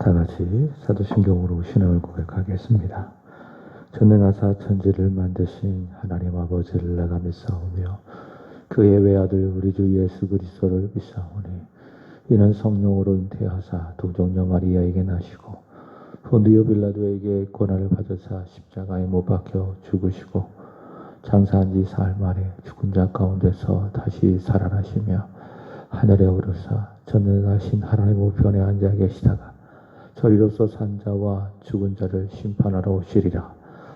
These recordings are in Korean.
다 같이 사도신경으로 신앙을 고백하겠습니다. 전능하사 천지를 만드신 하나님 아버지를 내가 믿사오며 그의 외아들 우리 주 예수 그리스도를 믿사오니 이는 성령으로 잉태하사 동정녀 마리아에게 나시고 본디오 빌라도에게 고난을 받으사 십자가에 못 박혀 죽으시고 장사한 지 사흘 만에 죽은 자 가운데서 다시 살아나시며 하늘에 오르사 전능하신 하나님 우편에 앉아 계시다가 저리로서 산 자와 죽은 자를 심판하러 오시리라.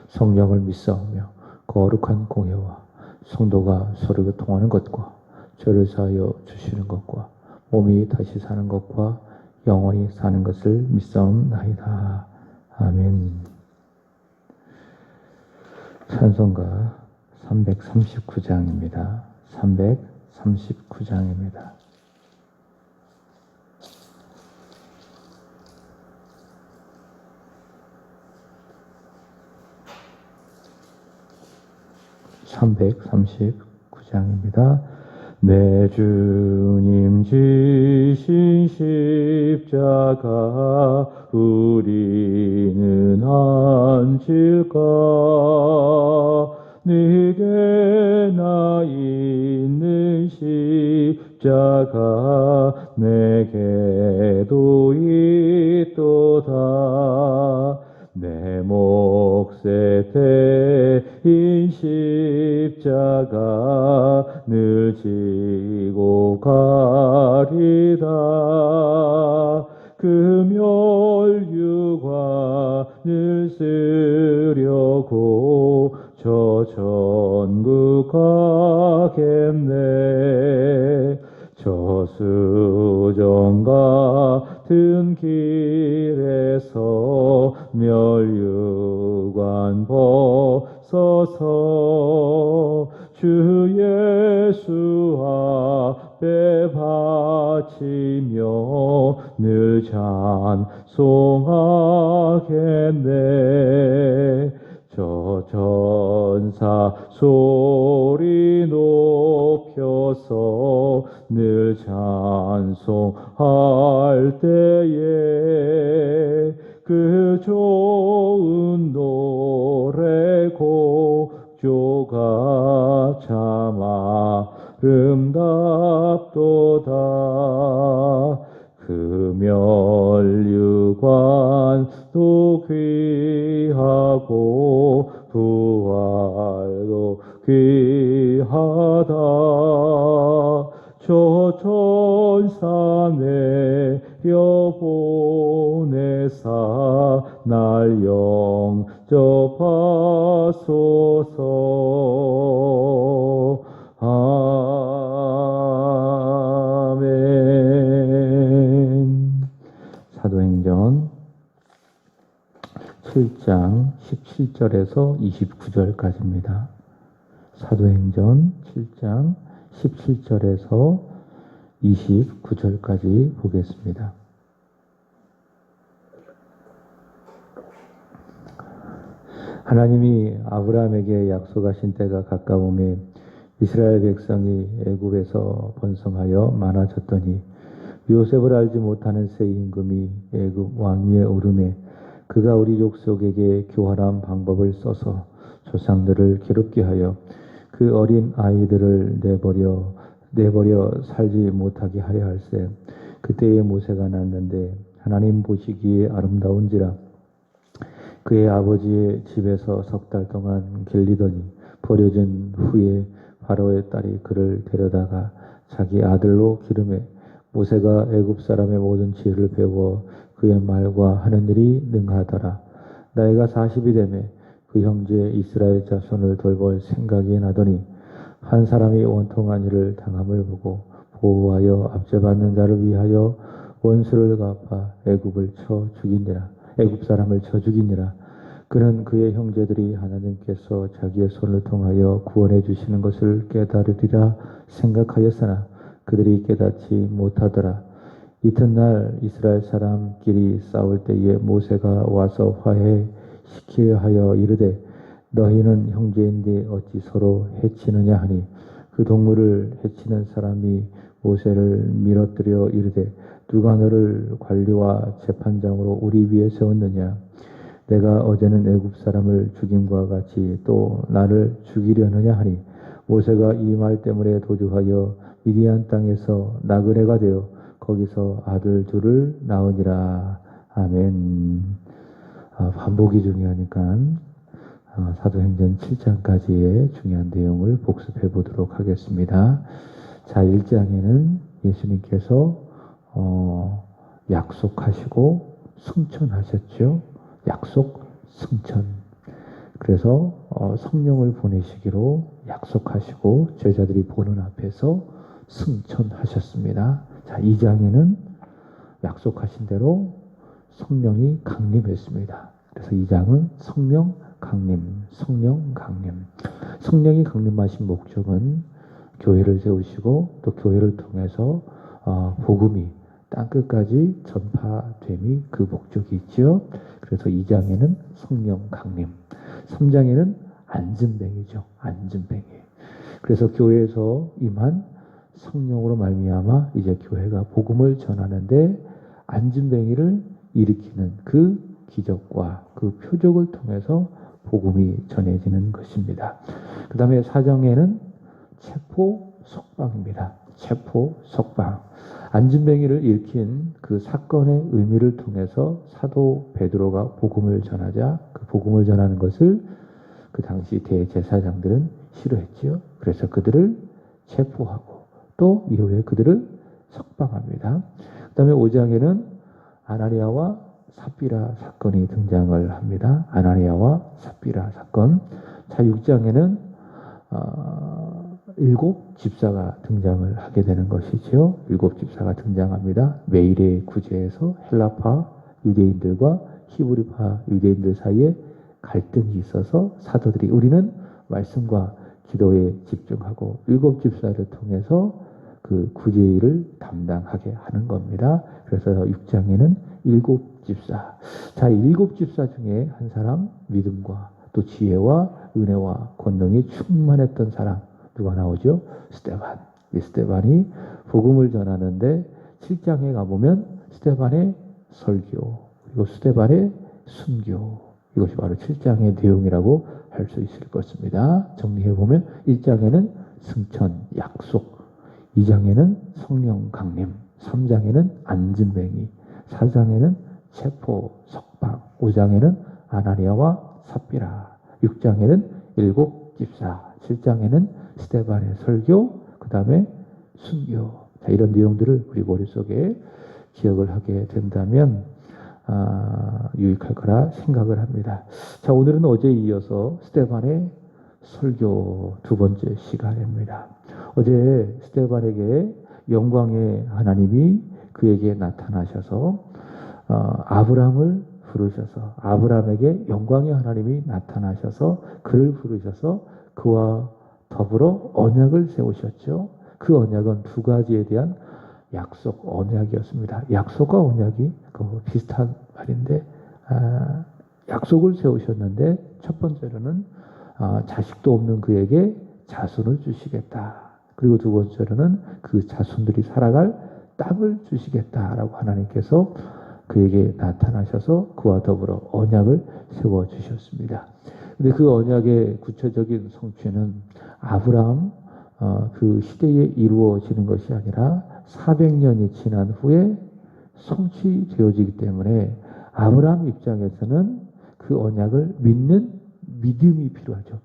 성령을 믿사오며 거룩한 공회와 성도가 서로 교통하는 것과 죄를 사하여 주시는 것과 몸이 다시 사는 것과 영원히 사는 것을 믿사옵나이다. 아멘. 찬송가 339장입니다. 339장입니다. (339장입니다) 내 주님 지신 십자가 우리는 안질까 네게 나 있는 십자가 내게도 있도다 내 몫의 대인 십자가 늘 지고 가리다 금혈유관을 쓰려고 저 천국 가겠네 저수정 같은 길에서 멸유관 벗어서 주 예수 앞에 바치며 늘 찬송하겠네 저 전사 소리 높여서 늘 찬송할 때에 그 좋은 노래 곡조가 참 아름답도다 금혈유관도 귀하고 부활도 귀하다 저 천사 내려보내사 날 영접하소서 아멘. 사도행전 7장 17절에서 29절까지입니다. 사도행전 7장 17절에서 29절까지 보겠습니다. 하나님이 아브라함에게 약속하신 때가 가까우매 이스라엘 백성이 애굽에서 번성하여 많아졌더니 요셉을 알지 못하는 새 임금이 애굽 왕위에 오르매 그가 우리 족속에게 교활한 방법을 써서 조상들을 괴롭게 하여 그 어린 아이들을 내버려 살지 못하게 하려 할세 그때에 모세가 났는데 하나님 보시기에 아름다운지라 그의 아버지의 집에서 석 달 동안 길리더니 버려진 후에 바로의 딸이 그를 데려다가 자기 아들로 기르매 모세가 애굽 사람의 모든 지혜를 배워 그의 말과 하는 일이 능하더라. 나이가 40이 되매 그 형제 이스라엘 자손을 돌볼 생각이 나더니 한 사람이 원통한 일을 당함을 보고 보호하여 압제받는 자를 위하여 원수를 갚아 애굽 사람을 쳐 죽이니라. 그는 그의 형제들이 하나님께서 자기의 손을 통하여 구원해 주시는 것을 깨달으리라 생각하였으나 그들이 깨닫지 못하더라. 이튿날 이스라엘 사람끼리 싸울 때에 모세가 와서 화해시키려 하여 이르되 너희는 형제인데 어찌 서로 해치느냐 하니 그 동물을 해치는 사람이 모세를 밀어뜨려 이르되 누가 너를 관리와 재판장으로 우리 위에 세웠느냐? 내가 어제는 애굽 사람을 죽임과 같이 또 나를 죽이려느냐 하니 모세가 이 말 때문에 도주하여 미디안 땅에서 나그네가 되어 거기서 아들 둘을 낳으니라. 아멘. 반복이 중요하니까 사도행전 7장까지의 중요한 내용을 복습해 보도록 하겠습니다. 자, 1장에는 예수님께서 약속하시고 승천하셨죠. 약속, 승천. 그래서 성령을 보내시기로 약속하시고 제자들이 보는 앞에서 승천하셨습니다. 자, 2장에는 약속하신 대로 성령이 강림했습니다. 그래서 2장은 성령 강림, 성령 강림. 성령이 강림하신 목적은 교회를 세우시고 또 교회를 통해서 복음이 땅끝까지 전파됨이 그 목적이 있죠. 그래서 2장에는 성령 강림, 3장에는 안진뱅이죠. 안진뱅이. 그래서 교회에서 임한 성령으로 말미암아 이제 교회가 복음을 전하는데 안진뱅이를 일으키는 그 기적과 그 표적을 통해서 복음이 전해지는 것입니다. 그 다음에 4장에는 체포 석방입니다. 체포 석방. 안진뱅이를 일으킨 그 사건의 의미를 통해서 사도 베드로가 복음을 전하자 그 복음을 전하는 것을 그 당시 대제사장들은 싫어했지요. 그래서 그들을 체포하고 또 이후에 그들을 석방합니다. 그 다음에 5장에는 아나니아와 삽비라 사건이 등장을 합니다. 아나니아와 삽비라 사건. 자, 6장에는 7 집사가 등장을 하게 되는 것이지요. 7 집사가 등장합니다. 메일의 구제에서 헬라파 유대인들과 히브리파 유대인들 사이에 갈등이 있어서 사도들이 우리는 말씀과 기도에 집중하고 7 집사를 통해서 그 구제일을 담당하게 하는 겁니다. 그래서 6장에는 7 집사. 자, 7 집사 중에 한 사람 믿음과 또 지혜와 은혜와 권능이 충만했던 사람 누가 나오죠? 스데반. 이 스데반이 복음을 전하는데 7장에 가보면 스데반의 설교 그리고 스데반의 순교 이것이 바로 7장의 내용이라고 할 수 있을 것입니다. 정리해보면 1장에는 승천, 약속 2장에는 성령 강림 3장에는 안진뱅이 4장에는 체포, 석방 5장에는 아나니아와 삽비라 6장에는 7 집사 7장에는 스데반의 설교 그 다음에 순교 자, 이런 내용들을 우리 머릿속에 기억을 하게 된다면 유익할 거라 생각을 합니다. 자, 오늘은 어제에 이어서 스데반의 설교 두 번째 시간입니다. 어제 스데반에게 영광의 하나님이 그에게 나타나셔서 아브라함을 부르셔서 아브라함에게 영광의 하나님이 나타나셔서 그를 부르셔서 그와 더불어 언약을 세우셨죠. 그 언약은 두 가지에 대한 약속 언약이었습니다. 약속과 언약이 비슷한 말인데 약속을 세우셨는데 첫 번째로는 자식도 없는 그에게 자손을 주시겠다. 그리고 두 번째로는 그 자손들이 살아갈 땅을 주시겠다라고 하나님께서 그에게 나타나셔서 그와 더불어 언약을 세워주셨습니다. 근데 그 언약의 구체적인 성취는 아브라함 그 시대에 이루어지는 것이 아니라 400년이 지난 후에 성취되어지기 때문에 아브라함 입장에서는 그 언약을 믿는 믿음이 필요하죠.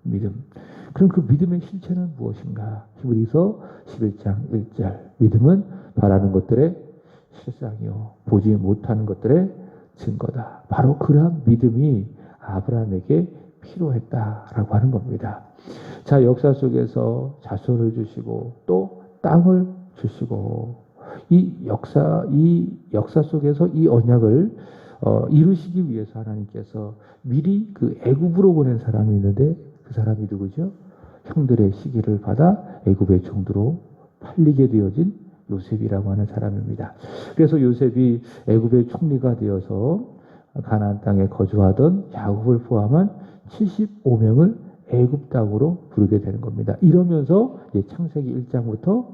믿음. 그럼 그 믿음의 실체는 무엇인가? 히브리서 11장 1절. 믿음은 바라는 것들의 실상이요 보지 못하는 것들의 증거다. 바로 그러한 믿음이 아브라함에게 필요했다라고 하는 겁니다. 자, 역사 속에서 자손을 주시고 또 땅을 주시고 이 역사 속에서 이 언약을 이루시기 위해서 하나님께서 미리 그 애굽으로 보낸 사람이 있는데 그 사람이 누구죠? 형들의 시기를 받아 애굽의 종두로 팔리게 되어진 요셉이라고 하는 사람입니다. 그래서 요셉이 애굽의 총리가 되어서 가나안 땅에 거주하던 야곱을 포함한 75명을 애굽 땅으로 부르게 되는 겁니다. 이러면서 창세기 1장부터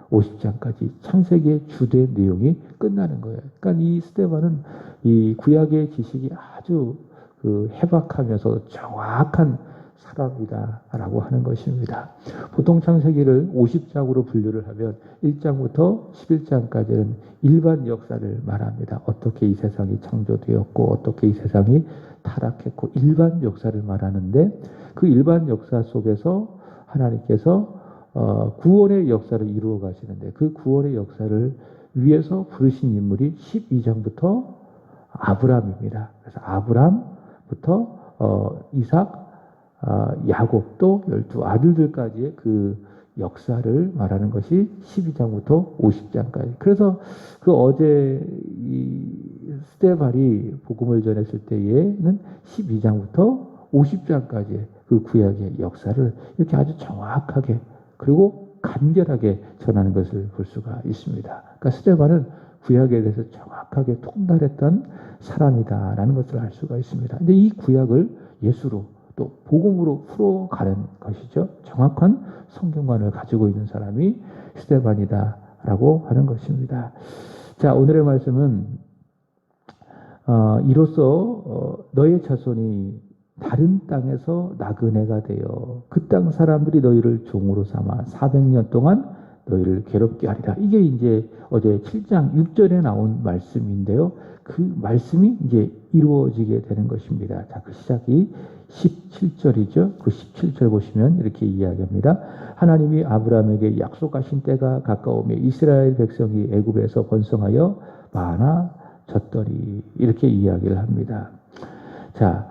50장까지 창세기의 주된 내용이 끝나는 거예요. 그러니까 이 스데반은 이 구약의 지식이 아주 그 해박하면서 정확한 사람이다라고 하는 것입니다. 보통 창세기를 50장으로 분류를 하면 1장부터 11장까지는 일반 역사를 말합니다. 어떻게 이 세상이 창조되었고 어떻게 이 세상이 타락했고 일반 역사를 말하는데 그 일반 역사 속에서 하나님께서 구원의 역사를 이루어 가시는데 그 구원의 역사를 위해서 부르신 인물이 12장부터 아브람입니다. 그래서 아브람부터 이삭, 야곱 또 12아들들까지의 그 역사를 말하는 것이 12장부터 50장까지. 그래서 그 어제 이 스데반이 복음을 전했을 때에는 12장부터 50장까지의 그 구약의 역사를 이렇게 아주 정확하게 그리고 간결하게 전하는 것을 볼 수가 있습니다. 그러니까 스데반은 구약에 대해서 정확하게 통달했던 사람이다라는 것을 알 수가 있습니다. 근데 이 구약을 예수로 또 복음으로 풀어가는 것이죠. 정확한 성경관을 가지고 있는 사람이 스데반이다라고 하는 것입니다. 자, 오늘의 말씀은 이로써 너의 자손이 다른 땅에서 나그네가 되어 그 땅 사람들이 너희를 종으로 삼아 400년 동안 너희를 괴롭게 하리라. 이게 이제 어제 7장 6절에 나온 말씀인데요. 그 말씀이 이제 이루어지게 되는 것입니다. 자, 그 시작이 17절이죠. 그 17절 보시면 이렇게 이야기합니다. 하나님이 아브라함에게 약속하신 때가 가까우며 이스라엘 백성이 애굽에서 번성하여 많아졌더니 이렇게 이야기를 합니다. 자,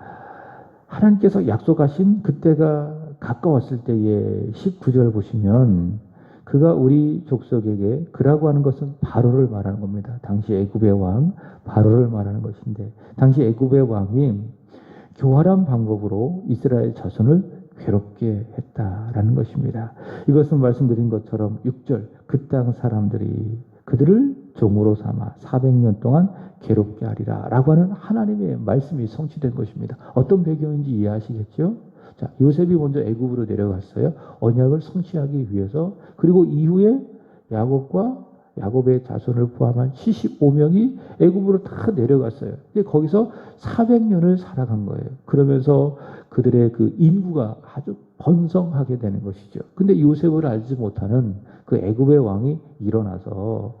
하나님께서 약속하신 그때가 가까웠을 때에 19절 보시면 그가 우리 족속에게 그라고 하는 것은 바로를 말하는 겁니다. 당시 애굽의 왕 바로를 말하는 것인데 당시 애굽의 왕이 교활한 방법으로 이스라엘 자손을 괴롭게 했다라는 것입니다. 이것은 말씀드린 것처럼 6절 그 땅 사람들이 그들을 종으로 삼아 400년 동안 괴롭게 하리라 라고 하는 하나님의 말씀이 성취된 것입니다. 어떤 배경인지 이해하시겠죠? 자, 요셉이 먼저 애굽으로 내려갔어요. 언약을 성취하기 위해서. 그리고 이후에 야곱의 자손을 포함한 75명이 애굽으로 다 내려갔어요. 거기서 400년을 살아간 거예요. 그러면서 그들의 그 인구가 아주 번성하게 되는 것이죠. 근데 요셉을 알지 못하는 그 애굽의 왕이 일어나서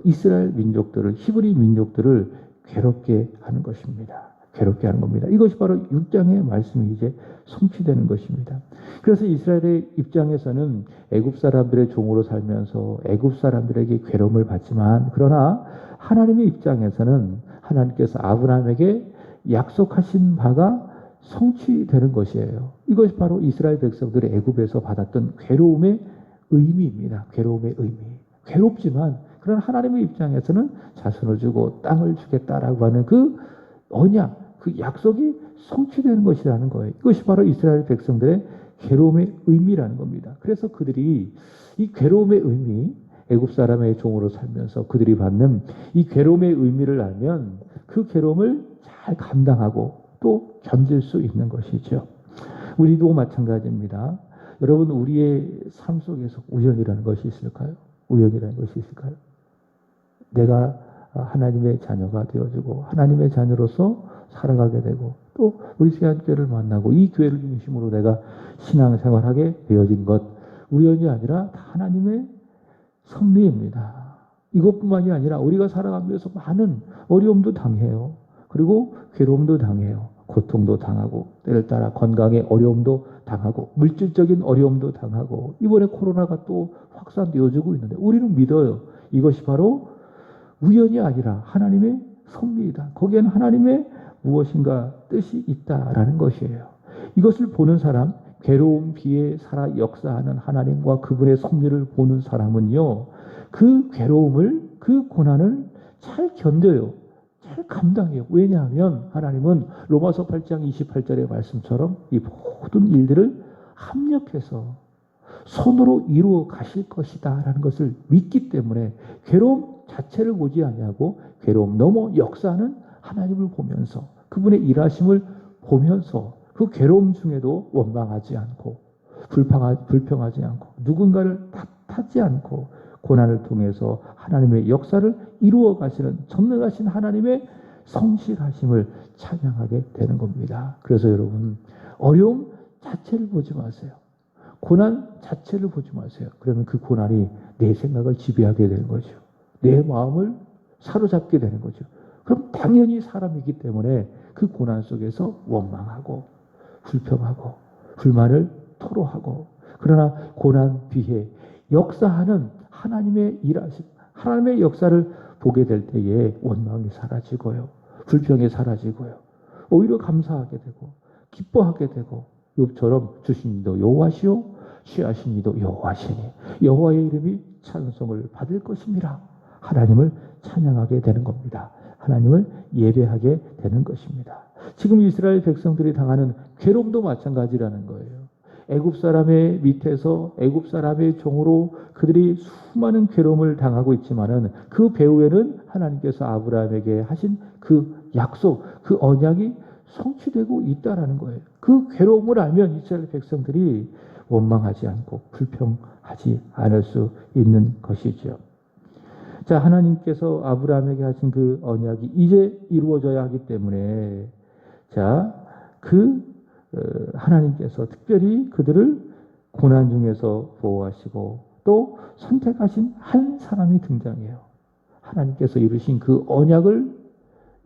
이스라엘 민족들을, 히브리 민족들을 괴롭게 하는 것입니다. 괴롭게 하는 겁니다. 이것이 바로 6장의 말씀이 이제 성취되는 것입니다. 그래서 이스라엘의 입장에서는 애굽 사람들의 종으로 살면서 애굽 사람들에게 괴로움을 받지만 그러나 하나님의 입장에서는 하나님께서 아브라함에게 약속하신 바가 성취되는 것이에요. 이것이 바로 이스라엘 백성들의 애굽에서 받았던 괴로움의 의미입니다. 괴로움의 의미. 괴롭지만 그런 하나님의 입장에서는 자손을 주고 땅을 주겠다라고 하는 그 언약, 그 약속이 성취되는 것이라는 거예요. 이것이 바로 이스라엘 백성들의 괴로움의 의미라는 겁니다. 그래서 그들이 이 괴로움의 의미, 애굽 사람의 종으로 살면서 그들이 받는 이 괴로움의 의미를 알면 그 괴로움을 잘 감당하고 또 견딜 수 있는 것이죠. 우리도 마찬가지입니다. 여러분, 우리의 삶 속에서 우연이라는 것이 있을까요? 우연이라는 것이 있을까요? 내가 하나님의 자녀가 되어주고 하나님의 자녀로서 살아가게 되고 또 우리 세안교회를 만나고 이 교회를 중심으로 내가 신앙생활하게 되어진 것 우연이 아니라 다 하나님의 섭리입니다. 이것뿐만이 아니라 우리가 살아가면서 많은 어려움도 당해요. 그리고 괴로움도 당해요. 고통도 당하고 때를 따라 건강의 어려움도 당하고 물질적인 어려움도 당하고 이번에 코로나가 또 확산되어지고 있는데 우리는 믿어요. 이것이 바로 우연이 아니라 하나님의 섭리이다. 거기에는 하나님의 무엇인가 뜻이 있다라는 것이에요. 이것을 보는 사람, 괴로움 비에 살아 역사하는 하나님과 그분의 섭리를 보는 사람은요. 그 괴로움을, 그 고난을 잘 견뎌요. 잘 감당해요. 왜냐하면 하나님은 로마서 8장 28절의 말씀처럼 이 모든 일들을 합력해서 손으로 이루어 가실 것이다 라는 것을 믿기 때문에 괴로움 자체를 보지 아니하고 괴로움 넘어 역사하는 하나님을 보면서 그분의 일하심을 보면서 그 괴로움 중에도 원망하지 않고 불평하지 않고 누군가를 탓하지 않고 고난을 통해서 하나님의 역사를 이루어 가시는 전능하신 하나님의 성실하심을 찬양하게 되는 겁니다. 그래서 여러분, 어려움 자체를 보지 마세요. 고난 자체를 보지 마세요. 그러면 그 고난이 내 생각을 지배하게 되는 거죠. 내 마음을 사로잡게 되는 거죠. 그럼 당연히 사람이기 때문에 그 고난 속에서 원망하고 불평하고 불만을 토로하고, 그러나 고난 뒤에 역사하는 하나님의 일하심, 하나님의 역사를 보게 될 때에 원망이 사라지고요, 불평이 사라지고요, 오히려 감사하게 되고 기뻐하게 되고, 욥처럼 주신 이도 여호와시요 취하신 이도 여호와시니 여호와의 이름이 찬송을 받을 것입니다. 하나님을 찬양하게 되는 겁니다. 하나님을 예배하게 되는 것입니다. 지금 이스라엘 백성들이 당하는 괴로움도 마찬가지라는 거예요. 애굽 사람의 밑에서 애굽 사람의 종으로 그들이 수많은 괴로움을 당하고 있지만은 그 배후에는 하나님께서 아브라함에게 하신 그 약속, 그 언약이 성취되고 있다라는 거예요. 그 괴로움을 알면 이스라엘 백성들이 원망하지 않고 불평하지 않을 수 있는 것이죠. 자, 하나님께서 아브라함에게 하신 그 언약이 이제 이루어져야 하기 때문에, 자, 하나님께서 특별히 그들을 고난 중에서 보호하시고 또 선택하신 한 사람이 등장해요. 하나님께서 이루신 그 언약을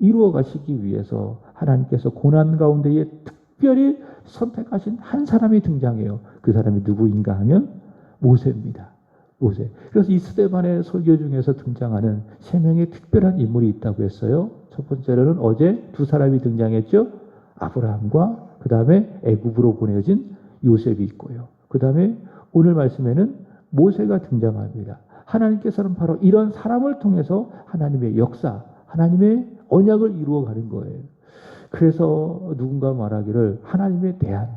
이루어 가시기 위해서 하나님께서 고난 가운데에 특별히 선택하신 한 사람이 등장해요. 그 사람이 누구인가 하면 모세입니다. 모세. 그래서 이 스데반의 설교 중에서 등장하는 3명의 특별한 인물이 있다고 했어요. 첫 번째로는 어제 2사람이 등장했죠. 아브라함과 그 다음에 애굽으로 보내진 요셉이 있고요. 그 다음에 오늘 말씀에는 모세가 등장합니다. 하나님께서는 바로 이런 사람을 통해서 하나님의 역사, 하나님의 언약을 이루어가는 거예요. 그래서 누군가 말하기를 하나님에 대한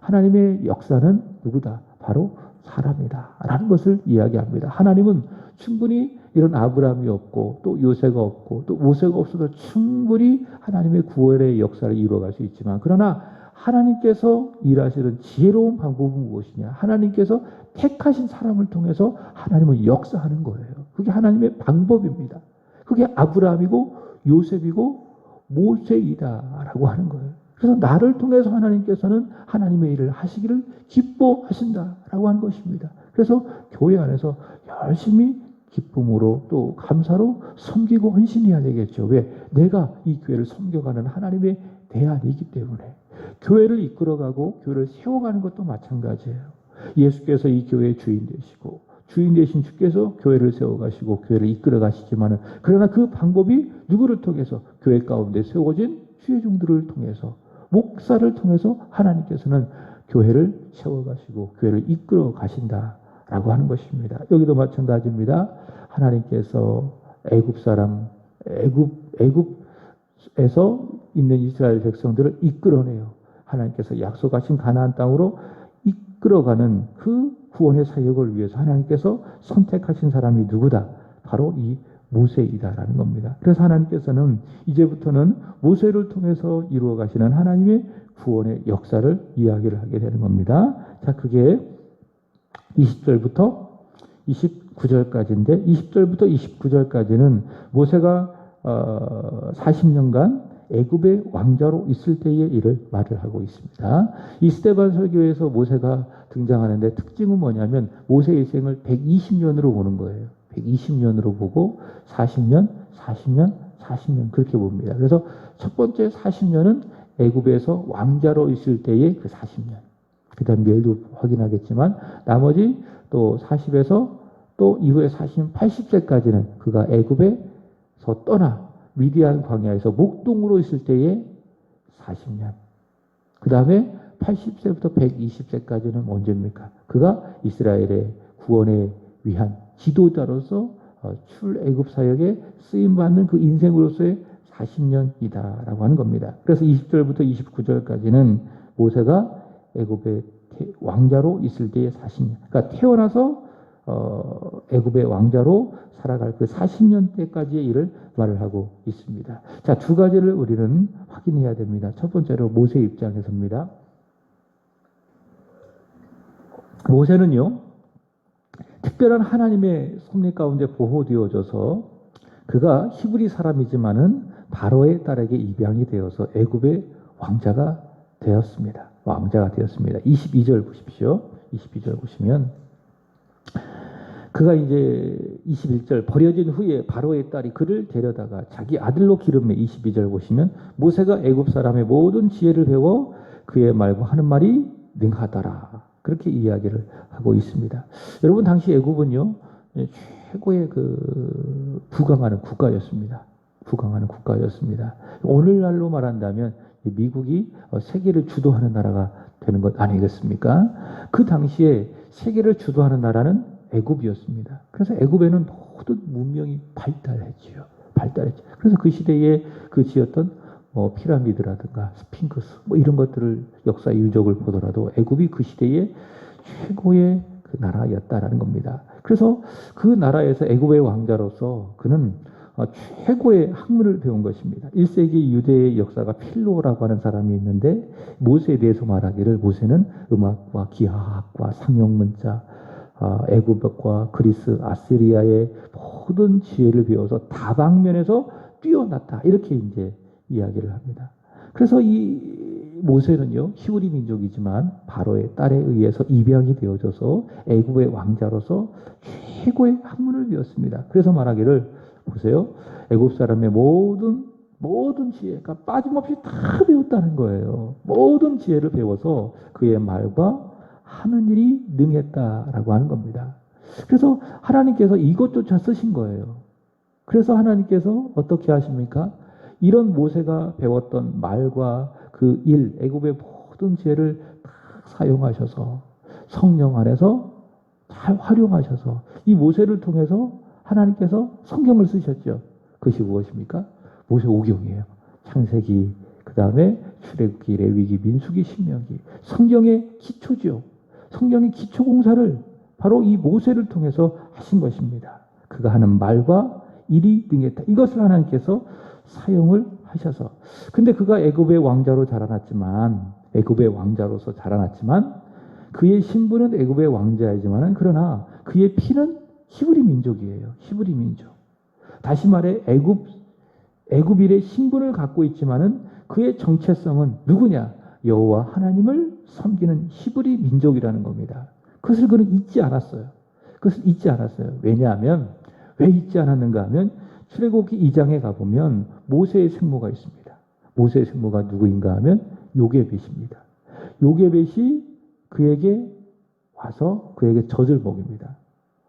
하나님의 역사는 누구다? 바로 사람이다 라는 것을 이야기합니다. 하나님은 충분히 이런 아브라함이 없고 또 요새가 없고 또 모세가 없어도 충분히 하나님의 구원의 역사를 이루어갈 수 있지만, 그러나 하나님께서 일하시는 지혜로운 방법은 무엇이냐? 하나님께서 택하신 사람을 통해서 하나님은 역사하는 거예요. 그게 하나님의 방법입니다. 그게 아브라함이고 요셉이고 모세이다라고 하는 거예요. 그래서 나를 통해서 하나님께서는 하나님의 일을 하시기를 기뻐하신다라고 하는 것입니다. 그래서 교회 안에서 열심히 기쁨으로 또 감사로 섬기고 헌신해야 되겠죠. 왜? 내가 이 교회를 섬겨가는 하나님의 대안이기 때문에. 교회를 이끌어가고 교회를 세워가는 것도 마찬가지예요. 예수께서 이 교회의 주인 되시고 주인 되신 주께서 교회를 세워가시고 교회를 이끌어가시지만, 그러나 그 방법이 누구를 통해서? 교회 가운데 세워진 주의 종들을 통해서, 목사를 통해서 하나님께서는 교회를 세워가시고 교회를 이끌어 가신다라고 하는 것입니다. 여기도 마찬가지입니다. 하나님께서 애굽에서 있는 이스라엘 백성들을 이끌어내요. 하나님께서 약속하신 가나안 땅으로 이끌어가는 그 구원의 사역을 위해서 하나님께서 선택하신 사람이 누구다? 바로 이 모세이다라는 겁니다. 그래서 하나님께서는 이제부터는 모세를 통해서 이루어 가시는 하나님의 구원의 역사를 이야기를 하게 되는 겁니다. 자, 그게 20절부터 29절까지인데 20절부터 29절까지는 모세가 40년간 애굽의 왕자로 있을 때의 일을 말을 하고 있습니다. 이 스데반 설교에서 모세가 등장하는데 특징은 뭐냐면 모세의 생을 120년으로 보는 거예요. 120년으로 보고 40년, 40년, 40년 그렇게 봅니다. 그래서 첫 번째 40년은 애굽에서 왕자로 있을 때의 그 40년. 그 다음 내일도 확인하겠지만 나머지 또 40에서 또 이후에 40, 80세까지는 그가 애굽에서 떠나 미디안 광야에서 목동으로 있을 때의 40년. 그 다음에 80세부터 120세까지는 언제입니까? 그가 이스라엘의 구원에 위한 지도자로서 출애굽 사역에 쓰임받는 그 인생으로서의 40년이다라고 하는 겁니다. 그래서 20절부터 29절까지는 모세가 애굽의 왕자로 있을 때의 40년. 그러니까 태어나서 애굽의 왕자로 살아갈 그 40년 때까지의 일을 말을 하고 있습니다. 자, 2가지를 우리는 확인해야 됩니다. 첫 번째로 모세 입장에서입니다. 모세는요, 특별한 하나님의 섭리 가운데 보호되어져서 그가 히브리 사람이지만은 바로의 딸에게 입양이 되어서 애굽의 왕자가 되었습니다. 왕자가 되었습니다. 22절 보십시오. 22절 보시면 그가 이제 21절 버려진 후에 바로의 딸이 그를 데려다가 자기 아들로 기름매 22절 보시면 모세가 애굽 사람의 모든 지혜를 배워 그의 말과 하는 말이 능하더라. 그렇게 이야기를 하고 있습니다. 여러분 당시 애굽은요 최고의 그 부강하는 국가였습니다. 부강하는 국가였습니다. 오늘날로 말한다면 미국이 세계를 주도하는 나라가 되는 것 아니겠습니까? 그 당시에 세계를 주도하는 나라는 애굽이었습니다. 그래서 애굽에는 모든 문명이 발달했지요. 발달했죠. 그래서 그 시대에 그 지었던 피라미드라든가 스핑크스 이런 것들을 역사 유적을 보더라도 애굽이 그 시대의 최고의 그 나라였다라는 겁니다. 그래서 그 나라에서 애굽의 왕자로서 그는 최고의 학문을 배운 것입니다. 1세기 유대의 역사가 필로라고 하는 사람이 있는데 모세에 대해서 말하기를 모세는 음악과 기하학과 상용문자, 애굽과 그리스, 아시리아의 모든 지혜를 배워서 다방면에서 뛰어났다. 이렇게 이제 이야기를 합니다. 그래서 이 모세는요 히브리 민족이지만 바로의 딸에 의해서 입양이 되어져서 애굽의 왕자로서 최고의 학문을 배웠습니다. 그래서 말하기를 보세요. 애굽 사람의 모든 지혜가 빠짐없이 다 배웠다는 거예요. 모든 지혜를 배워서 그의 말과 하는 일이 능했다라고 하는 겁니다. 그래서 하나님께서 이것조차 쓰신 거예요. 그래서 하나님께서 어떻게 하십니까? 이런 모세가 배웠던 말과 그 일, 애굽의 모든 지혜를 다 사용하셔서 성령 안에서 잘 활용하셔서 이 모세를 통해서 하나님께서 성경을 쓰셨죠. 그것이 무엇입니까? 모세오경이에요. 창세기, 그 다음에 출애굽기, 레위기, 민수기, 신명기. 성경의 기초죠. 성경의 기초 공사를 바로 이 모세를 통해서 하신 것입니다. 그가 하는 말과 일이 능했다. 이것을 하나님께서 사용을 하셔서. 근데 그가 애굽의 왕자로 자라났지만, 애굽의 왕자로서 자라났지만, 그의 신분은 애굽의 왕자이지만, 그러나 그의 피는 히브리 민족이에요. 히브리 민족. 다시 말해 애굽인의 신분을 갖고 있지만은 그의 정체성은 누구냐? 여호와 하나님을 섬기는 히브리 민족이라는 겁니다. 그것을 그는 잊지 않았어요. 그것을 잊지 않았어요. 왜냐하면 왜 잊지 않았는가 하면 출애굽기 2장에 가보면 모세의 생모가 있습니다. 모세의 생모가 누구인가 하면 요게벳입니다. 요게벳이 그에게 와서 그에게 젖을 먹입니다.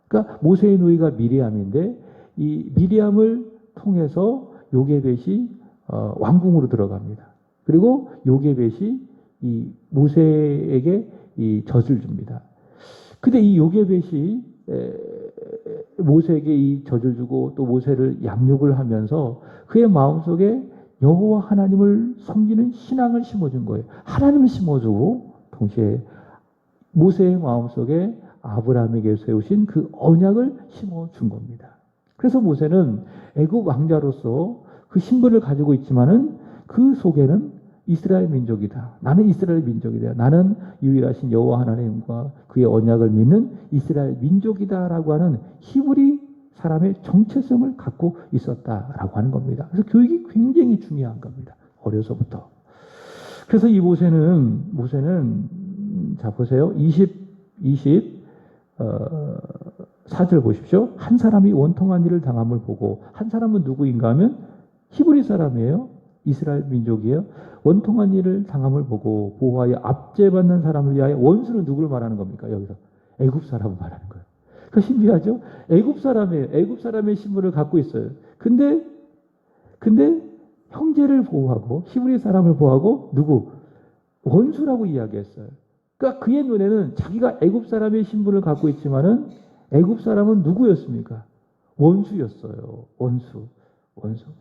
그러니까 모세의 누이가 미리암인데 이 미리암을 통해서 요게벳이 왕궁으로 들어갑니다. 그리고 요게벳이 이 모세에게 이 젖을 줍니다. 근데 이 요게벳이 모세에게 이 젖을 주고 또 모세를 양육을 하면서 그의 마음속에 여호와 하나님을 섬기는 신앙을 심어준 거예요. 하나님을 심어주고 동시에 모세의 마음속에 아브라함에게 세우신 그 언약을 심어준 겁니다. 그래서 모세는 애굽 왕자로서 그 신분을 가지고 있지만은 그 속에는 이스라엘 민족이다. 나는 이스라엘 민족이다. 나는 유일하신 여호와 하나님과 그의 언약을 믿는 이스라엘 민족이다라고 하는 히브리 사람의 정체성을 갖고 있었다라고 하는 겁니다. 그래서 교육이 굉장히 중요한 겁니다. 어려서부터. 그래서 이 모세는 자 보세요. 4절 보십시오. 한 사람이 원통한 일을 당함을 보고 한 사람은 누구인가 하면 히브리 사람이에요. 이스라엘 민족이에요. 원통한 일을 당함을 보고 보호하여 압제받는 사람을 위하여 원수는 누구를 말하는 겁니까? 여기서 애굽 사람을 말하는 거예요. 그 신비하죠? 애굽 사람이에요. 애굽 사람의 신분을 갖고 있어요. 근데 형제를 보호하고 히브리 사람을 보호하고 누구? 원수라고 이야기했어요. 그러니까 그의 눈에는 자기가 애굽 사람의 신분을 갖고 있지만은 애굽 사람은 누구였습니까? 원수였어요.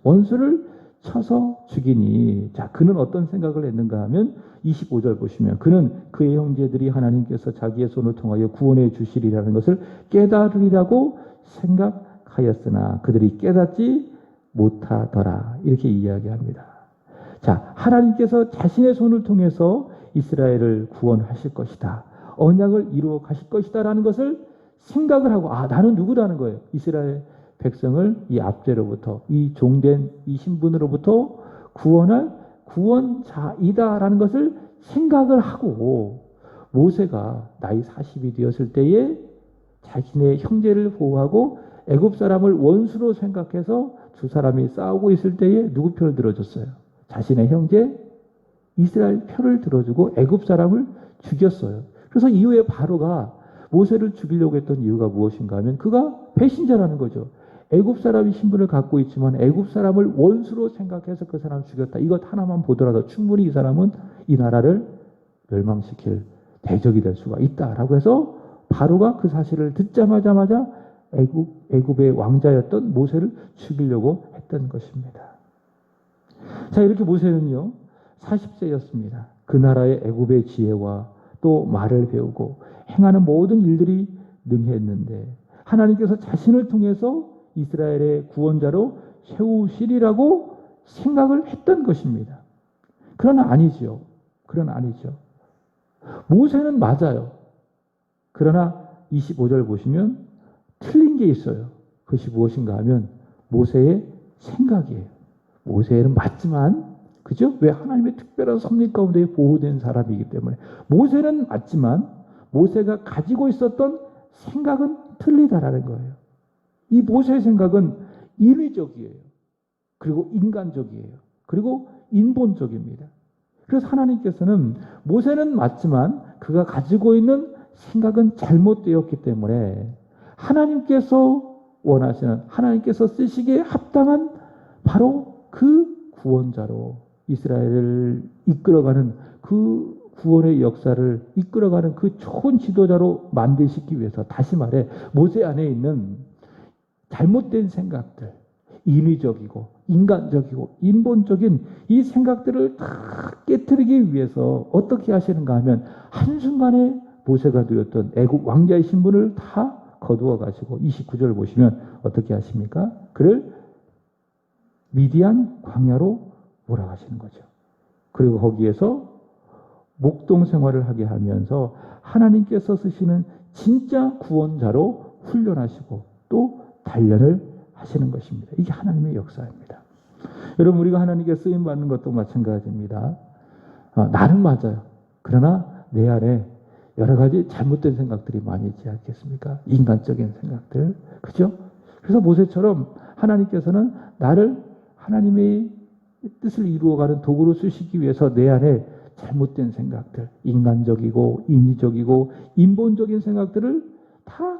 원수를 쳐서 죽이니. 자, 그는 어떤 생각을 했는가 하면 25절 보시면 그는 그의 형제들이 하나님께서 자기의 손을 통하여 구원해 주시리라는 것을 깨달으리라고 생각하였으나 그들이 깨닫지 못하더라. 이렇게 이야기합니다. 자, 하나님께서 자신의 손을 통해서 이스라엘을 구원하실 것이다. 언약을 이루어 가실 것이다 라는 것을 생각을 하고 나는 누구라는 거예요. 이스라엘 백성을 이 압제로부터 이 종된 이 신분으로부터 구원할 구원자이다라는 것을 생각을 하고 모세가 나이 40이 되었을 때에 자신의 형제를 보호하고 애굽 사람을 원수로 생각해서 두 사람이 싸우고 있을 때에 누구 편을 들어줬어요? 자신의 형제 이스라엘 편을 들어주고 애굽 사람을 죽였어요. 그래서 이후에 바로가 모세를 죽이려고 했던 이유가 무엇인가 하면 그가 배신자라는 거죠. 애굽 사람의 신분을 갖고 있지만 애굽 사람을 원수로 생각해서 그 사람을 죽였다. 이것 하나만 보더라도 충분히 이 사람은 이 나라를 멸망시킬 대적이 될 수가 있다라고 해서 바로가 그 사실을 듣자마자 애굽의 왕자였던 모세를 죽이려고 했던 것입니다. 자, 이렇게 모세는요 40세였습니다. 그 나라의 애굽의 지혜와 또 말을 배우고 행하는 모든 일들이 능했는데 하나님께서 자신을 통해서 이스라엘의 구원자로 세우시리라고 생각을 했던 것입니다. 그러나 아니죠. 모세는 맞아요. 그러나 25절 보시면 틀린 게 있어요. 그것이 무엇인가 하면 모세의 생각이에요. 모세는 맞지만 그죠? 왜 하나님의 특별한 섭리 가운데 보호된 사람이기 때문에 모세는 맞지만 모세가 가지고 있었던 생각은 틀리다라는 거예요. 이 모세의 생각은 인위적이에요. 그리고 인간적이에요. 그리고 인본적입니다. 그래서 하나님께서는 모세는 맞지만 그가 가지고 있는 생각은 잘못되었기 때문에 하나님께서 원하시는 하나님께서 쓰시기에 합당한 바로 그 구원자로 이스라엘을 이끌어가는 그 구원의 역사를 이끌어가는 그 좋은 지도자로 만드시기 위해서 다시 말해 모세 안에 있는 잘못된 생각들 인위적이고 인간적이고 인본적인 이 생각들을 다 깨트리기 위해서 어떻게 하시는가 하면 한순간에 모세가 누렸던 애국 왕자의 신분을 다 거두어 가시고 29절 보시면 어떻게 하십니까? 그를 미디안 광야로 몰아가시는 거죠. 그리고 거기에서 목동 생활을 하게 하면서 하나님께서 쓰시는 진짜 구원자로 훈련하시고 또 단련을 하시는 것입니다. 이게 하나님의 역사입니다. 여러분 우리가 하나님께 쓰임 받는 것도 마찬가지입니다. 나는 맞아요. 그러나 내 안에 여러 가지 잘못된 생각들이 많이 있지 않겠습니까? 인간적인 생각들. 그죠? 그래서 모세처럼 하나님께서는 나를 하나님의 뜻을 이루어가는 도구로 쓰시기 위해서 내 안에 잘못된 생각들, 인간적이고 인위적이고 인본적인 생각들을 다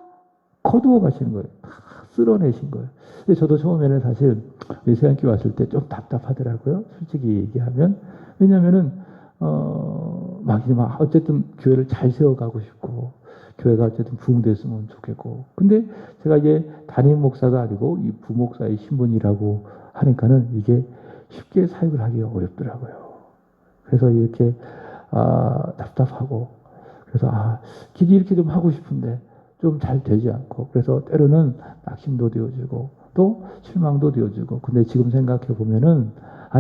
거두어 가시는 거예요. 다 쓸어내신 거예요. 근데 저도 처음에는 사실 세안교회 왔을 때 좀 답답하더라고요. 솔직히 얘기하면. 왜냐면은 막 어쨌든 교회를 잘 세워가고 싶고 교회가 어쨌든 부흥됐으면 좋겠고 근데 제가 이제 담임 목사가 아니고 이 부목사의 신분이라고 하니까는 이게 쉽게 사역을 하기가 어렵더라고요. 그래서 이렇게 답답하고 그래서 길이 이렇게 좀 하고 싶은데 좀 잘 되지 않고 그래서 때로는 낙심도 되어지고 또 실망도 되어지고 근데 지금 생각해 보면은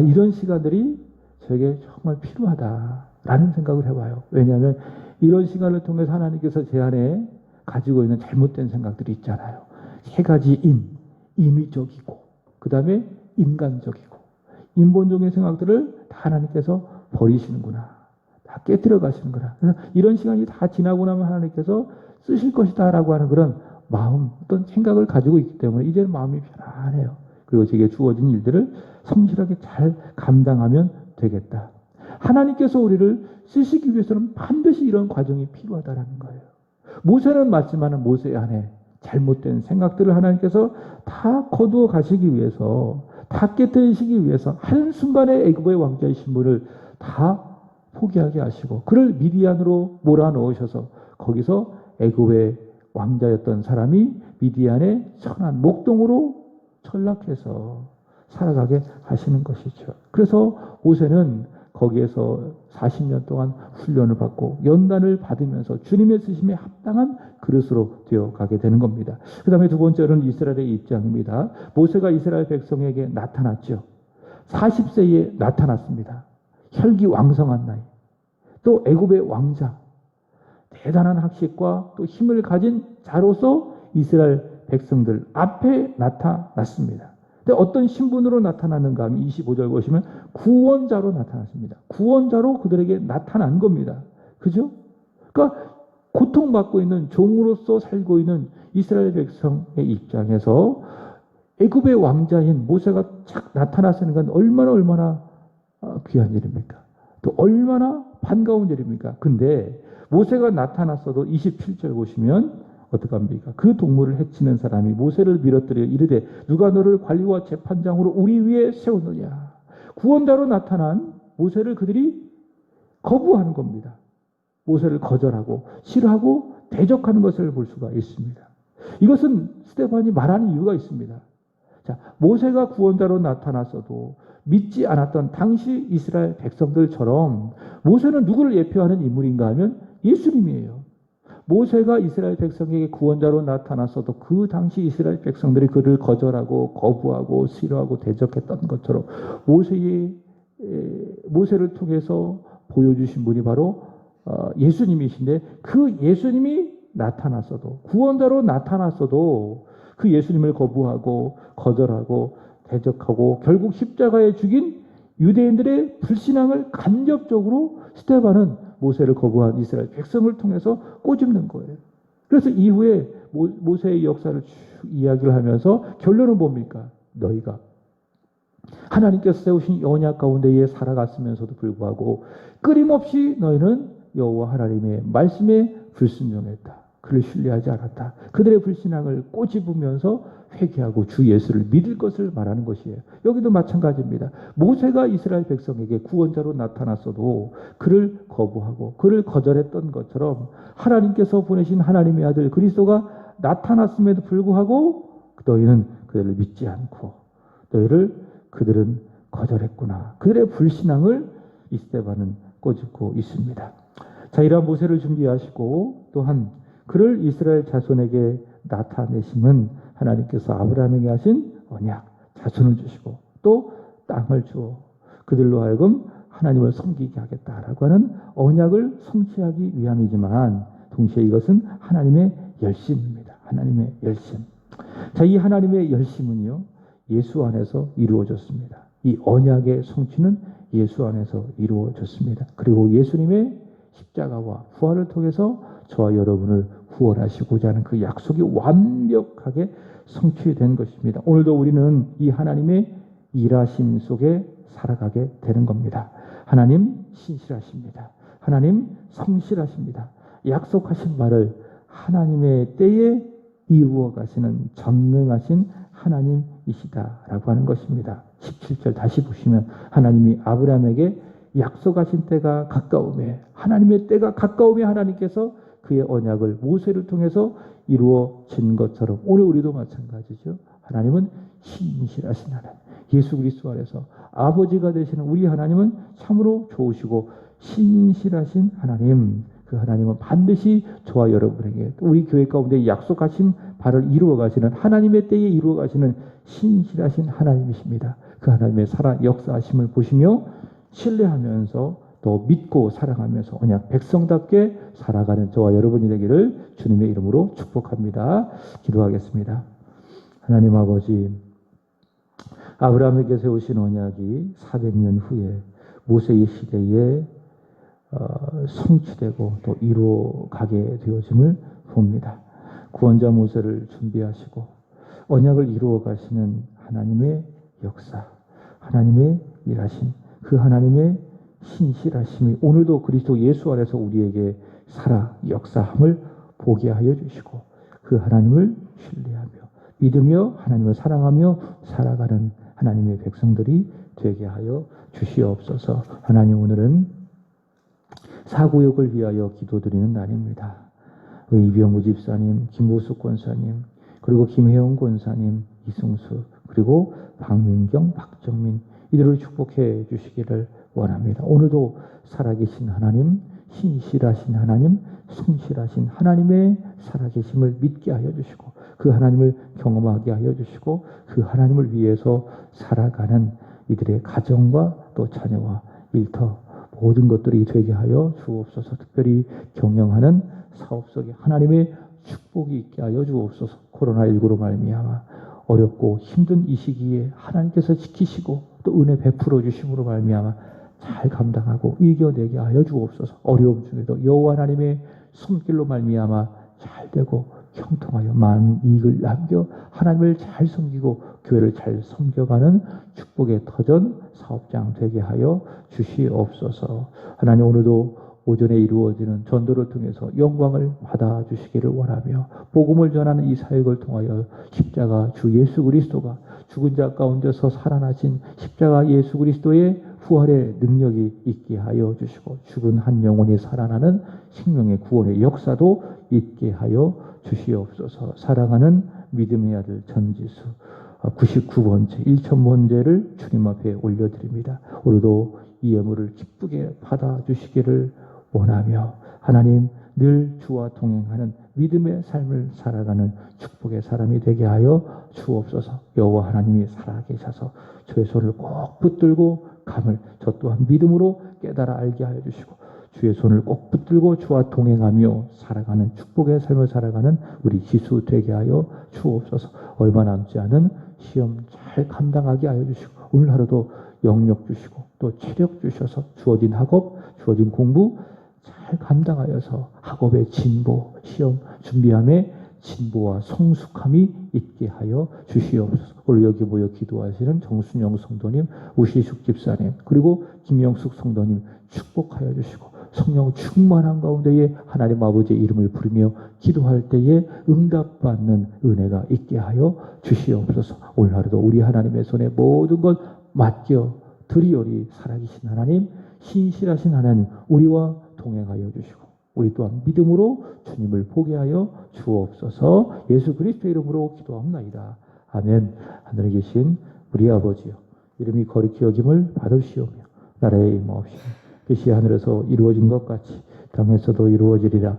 이런 시간들이 저에게 정말 필요하다라는 생각을 해봐요. 왜냐하면 이런 시간을 통해서 하나님께서 제 안에 가지고 있는 잘못된 생각들이 있잖아요. 세 가지 인위적이고 그 다음에 인간적이고 인본적인 생각들을 다 하나님께서 버리시는구나. 다 깨뜨려 가시는구나. 그래서 이런 시간이 다 지나고 나면 하나님께서 쓰실 것이다 라고 하는 그런 마음, 어떤 생각을 가지고 있기 때문에 이제는 마음이 편안해요. 그리고 제게 주어진 일들을 성실하게 잘 감당하면 되겠다. 하나님께서 우리를 쓰시기 위해서는 반드시 이런 과정이 필요하다는 거예요. 모세는 맞지만 모세 안에 잘못된 생각들을 하나님께서 다 거두어 가시기 위해서 다 깨뜨리시기 위해서 한순간에 애굽의 왕자의 신분을 다 포기하게 하시고 그를 미디안으로 몰아넣으셔서 거기서 애굽의 왕자였던 사람이 미디안의 선한 목동으로 전락해서 살아가게 하시는 것이죠. 그래서 모세는 거기에서 40년 동안 훈련을 받고 연단을 받으면서 주님의 쓰심에 합당한 그릇으로 되어가게 되는 겁니다. 그 다음에 두 번째로는 이스라엘의 입장입니다. 모세가 이스라엘 백성에게 나타났죠. 40세에 나타났습니다. 혈기왕성한 나이. 또 애굽의 왕자. 대단한 학식과 또 힘을 가진 자로서 이스라엘 백성들 앞에 나타났습니다. 근데 어떤 신분으로 나타나는가 하면 25절 보시면 구원자로 나타났습니다. 구원자로 그들에게 나타난 겁니다. 그죠? 그러니까 고통받고 있는 종으로서 살고 있는 이스라엘 백성의 입장에서 애굽의 왕자인 모세가 착 나타났다는 건 얼마나 귀한 일입니까? 또 얼마나 반가운 일입니까? 근데 모세가 나타났어도 27절 보시면 어떡합니까? 그 동물을 해치는 사람이 모세를 밀어뜨려 이르되 누가 너를 관리와 재판장으로 우리 위에 세우느냐. 구원자로 나타난 모세를 그들이 거부하는 겁니다. 모세를 거절하고 싫어하고 대적하는 것을 볼 수가 있습니다. 이것은 스데반이 말하는 이유가 있습니다. 자, 모세가 구원자로 나타났어도 믿지 않았던 당시 이스라엘 백성들처럼 모세는 누구를 예표하는 인물인가 하면 예수님이에요. 모세가 이스라엘 백성에게 구원자로 나타났어도 그 당시 이스라엘 백성들이 그를 거절하고 거부하고 싫어하고 대적했던 것처럼 모세를 통해서 보여주신 분이 바로 예수님이신데 그 예수님이 나타났어도 구원자로 나타났어도 그 예수님을 거부하고 거절하고 대적하고 결국 십자가에 죽인 유대인들의 불신앙을 간접적으로 스데반은 모세를 거부한 이스라엘 백성을 통해서 꼬집는 거예요. 그래서 이후에 모세의 역사를 쭉 이야기를 하면서 결론은 뭡니까? 너희가 하나님께서 세우신 언약 가운데에 살아갔으면서도 불구하고 끊임없이 너희는 여호와 하나님의 말씀에 불순종했다. 그를 신뢰하지 않았다. 그들의 불신앙을 꼬집으면서 회개하고 주 예수를 믿을 것을 말하는 것이에요. 여기도 마찬가지입니다. 모세가 이스라엘 백성에게 구원자로 나타났어도 그를 거부하고 그를 거절했던 것처럼 하나님께서 보내신 하나님의 아들 그리스도가 나타났음에도 불구하고 너희는 그들을 믿지 않고 그들은 거절했구나. 그들의 불신앙을 스데반은 꼬집고 있습니다. 자, 이러한 모세를 준비하시고 또한 그를 이스라엘 자손에게 나타내심은 하나님께서 아브라함에게 하신 언약, 자손을 주시고 또 땅을 주어 그들로 하여금 하나님을 섬기게 하겠다라고 하는 언약을 성취하기 위함이지만 동시에 이것은 하나님의 열심입니다. 하나님의 열심. 자, 이 하나님의 열심은요, 예수 안에서 이루어졌습니다. 이 언약의 성취는 예수 안에서 이루어졌습니다. 그리고 예수님의 십자가와 부활을 통해서 저와 여러분을 구원하시고자 하는 그 약속이 완벽하게 성취된 것입니다. 오늘도 우리는 이 하나님의 일하심 속에 살아가게 되는 겁니다. 하나님 신실하십니다. 하나님 성실하십니다. 약속하신 말을 하나님의 때에 이루어 가시는 전능하신 하나님이시다라고 하는 것입니다. 17절 다시 보시면 하나님이 아브라함에게 약속하신 때가 가까우매 하나님의 때가 가까우매 하나님께서 그의 언약을 모세를 통해서 이루어진 것처럼 오늘 우리도 마찬가지죠. 하나님은 신실하신 하나님. 예수 그리스도 안에서 아버지가 되시는 우리 하나님은 참으로 좋으시고 신실하신 하나님. 그 하나님은 반드시 저와 여러분에게 우리 교회 가운데 약속하신 바를 이루어 가시는 하나님의 때에 이루어 가시는 신실하신 하나님이십니다. 그 하나님의 살아 역사하심을 보시며 신뢰하면서 또 믿고 사랑하면서 언약 백성답게 살아가는 저와 여러분이 되기를 주님의 이름으로 축복합니다. 기도하겠습니다. 하나님 아버지, 아브라함에게 세우신 언약이 400년 후에 모세의 시대에 성취되고 또 이루어가게 되어짐을 봅니다. 구원자 모세를 준비하시고 언약을 이루어 가시는 하나님의 역사, 하나님의 일하심, 그 하나님의 신실하심이 오늘도 그리스도 예수 안에서 우리에게 살아 역사함을 보게 하여 주시고 그 하나님을 신뢰하며 믿으며 하나님을 사랑하며 살아가는 하나님의 백성들이 되게 하여 주시옵소서. 하나님, 오늘은 사구역을 위하여 기도드리는 날입니다. 이병우 집사님, 김보숙 권사님, 그리고 김혜영 권사님, 이승수, 그리고 박민경, 박정민 이들을 축복해 주시기를 원합니다. 오늘도 살아계신 하나님, 신실하신 하나님, 성실하신 하나님의 살아계심을 믿게 하여 주시고 그 하나님을 경험하게 하여 주시고 그 하나님을 위해서 살아가는 이들의 가정과 또 자녀와 일터 모든 것들이 되게 하여 주옵소서. 특별히 경영하는 사업 속에 하나님의 축복이 있게 하여 주옵소서. 코로나19로 말미암아 어렵고 힘든 이 시기에 하나님께서 지키시고 또 은혜 베풀어 주심으로 말미암아 잘 감당하고 이겨내게 하여 주옵소서. 어려움 중에도 여호와 하나님의 손길로 말미암아 잘 되고 형통하여 많은 이익을 남겨 하나님을 잘 섬기고 교회를 잘 섬겨가는 축복의 터전 사업장 되게 하여 주시옵소서. 하나님, 오늘도 오전에 이루어지는 전도를 통해서 영광을 받아주시기를 원하며 복음을 전하는 이 사역을 통하여 십자가 주 예수 그리스도가 죽은 자 가운데서 살아나신 십자가 예수 그리스도의 부활의 능력이 있게 하여 주시고 죽은 한 영혼이 살아나는 생명의 구원의 역사도 있게 하여 주시옵소서. 사랑하는 믿음의 아들 전지수 99번째 1000번째를 주님 앞에 올려드립니다. 오늘도 이 예물을 기쁘게 받아주시기를 원하며 하나님, 늘 주와 동행하는 믿음의 삶을 살아가는 축복의 사람이 되게 하여 주옵소서. 여호와 하나님이 살아계셔서 저의 손을 꼭 붙들고 감을 저 또한 믿음으로 깨달아 알게 하여 주시고 주의 손을 꼭 붙들고 주와 동행하며 살아가는 축복의 삶을 살아가는 우리 지수 되게 하여 주옵소서. 얼마 남지 않은 시험 잘 감당하게 하여 주시고 오늘 하루도 영력 주시고 또 체력 주셔서 주어진 학업, 주어진 공부 잘 감당하여서 학업의 진보, 시험 준비함에 진보와 성숙함이 있게 하여 주시옵소서. 오늘 여기 모여 기도하시는 정순영 성도님, 우시숙 집사님, 그리고 김영숙 성도님 축복하여 주시고 성령 충만한 가운데에 하나님 아버지의 이름을 부르며 기도할 때에 응답받는 은혜가 있게 하여 주시옵소서. 오늘 하루도 우리 하나님의 손에 모든 것 맡겨 드리오리. 살아계신 하나님, 신실하신 하나님, 우리와 동행하여 주시고 우리 또한 믿음으로 주님을 보게 하여 주옵소서. 예수 그리스도의 이름으로 기도합나이다. 아멘. 하늘에 계신 우리 아버지여, 이름이 거룩히 여김을 받으시오며 나라의 임하옵시며 뜻이 하늘에서 이루어진 것 같이 땅에서도 이루어지리라.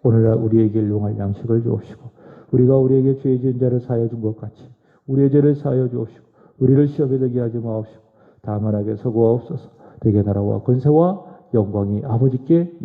오늘날 우리에게 일용할 양식을 주옵시고 우리가 우리에게 죄 지은 자를 사하여 준 것 같이 우리의 죄를 사하여 주옵시고 우리를 시험에 들게 하지 마옵시고 다만 악에서 구하옵소서. 대개 나라와 권세와 영광이 아버지께